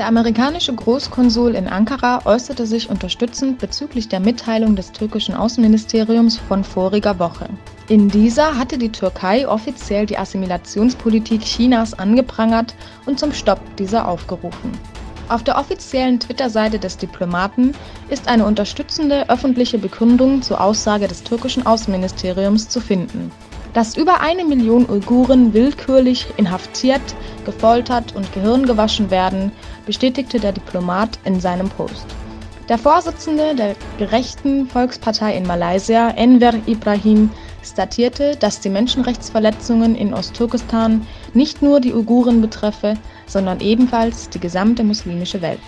Der amerikanische Großkonsul in Ankara äußerte sich unterstützend bezüglich der Mitteilung des türkischen Außenministeriums von voriger Woche. In dieser hatte die Türkei offiziell die Assimilationspolitik Chinas angeprangert und zum Stopp dieser aufgerufen. Auf der offiziellen Twitter-Seite des Diplomaten ist eine unterstützende öffentliche Bekundung zur Aussage des türkischen Außenministeriums zu finden. Dass über 1 Million Uiguren willkürlich inhaftiert, gefoltert und gehirngewaschen werden, bestätigte der Diplomat in seinem Post. Der Vorsitzende der Gerechten Volkspartei in Malaysia, Enver Ibrahim, statierte, dass die Menschenrechtsverletzungen in Osttürkestan nicht nur die Uiguren betreffe, sondern ebenfalls die gesamte muslimische Welt.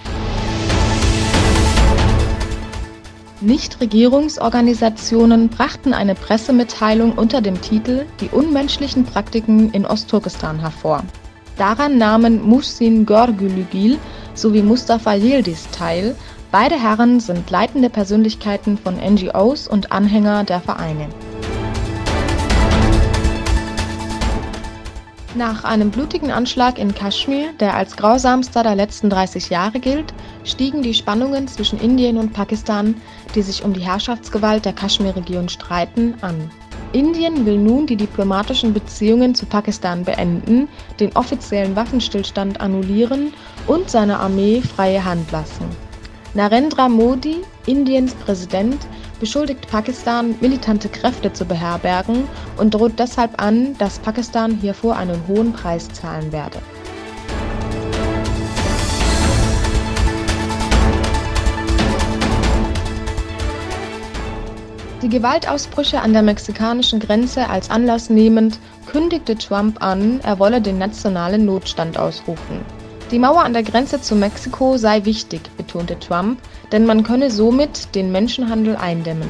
Nichtregierungsorganisationen brachten eine Pressemitteilung unter dem Titel »Die unmenschlichen Praktiken in Osttürkestan« hervor. Daran nahmen Muhsin Görgülügil sowie Mustafa Yildiz teil. Beide Herren sind leitende Persönlichkeiten von NGOs und Anhänger der Vereine. Nach einem blutigen Anschlag in Kaschmir, der als grausamster der letzten 30 Jahre gilt, stiegen die Spannungen zwischen Indien und Pakistan, die sich um die Herrschaftsgewalt der Kaschmir-Region streiten, an. Indien will nun die diplomatischen Beziehungen zu Pakistan beenden, den offiziellen Waffenstillstand annullieren und seiner Armee freie Hand lassen. Narendra Modi, Indiens Präsident, beschuldigt Pakistan, militante Kräfte zu beherbergen und droht deshalb an, dass Pakistan hierfür einen hohen Preis zahlen werde. Die Gewaltausbrüche an der mexikanischen Grenze als Anlass nehmend, kündigte Trump an, er wolle den nationalen Notstand ausrufen. Die Mauer an der Grenze zu Mexiko sei wichtig, betonte Trump, denn man könne somit den Menschenhandel eindämmen.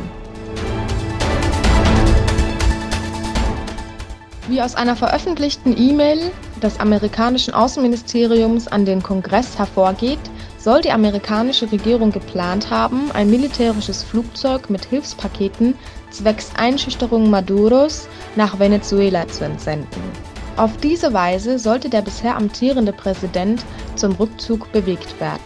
Wie aus einer veröffentlichten E-Mail des amerikanischen Außenministeriums an den Kongress hervorgeht, soll die amerikanische Regierung geplant haben, ein militärisches Flugzeug mit Hilfspaketen zwecks Einschüchterung Maduros nach Venezuela zu entsenden. Auf diese Weise sollte der bisher amtierende Präsident zum Rückzug bewegt werden.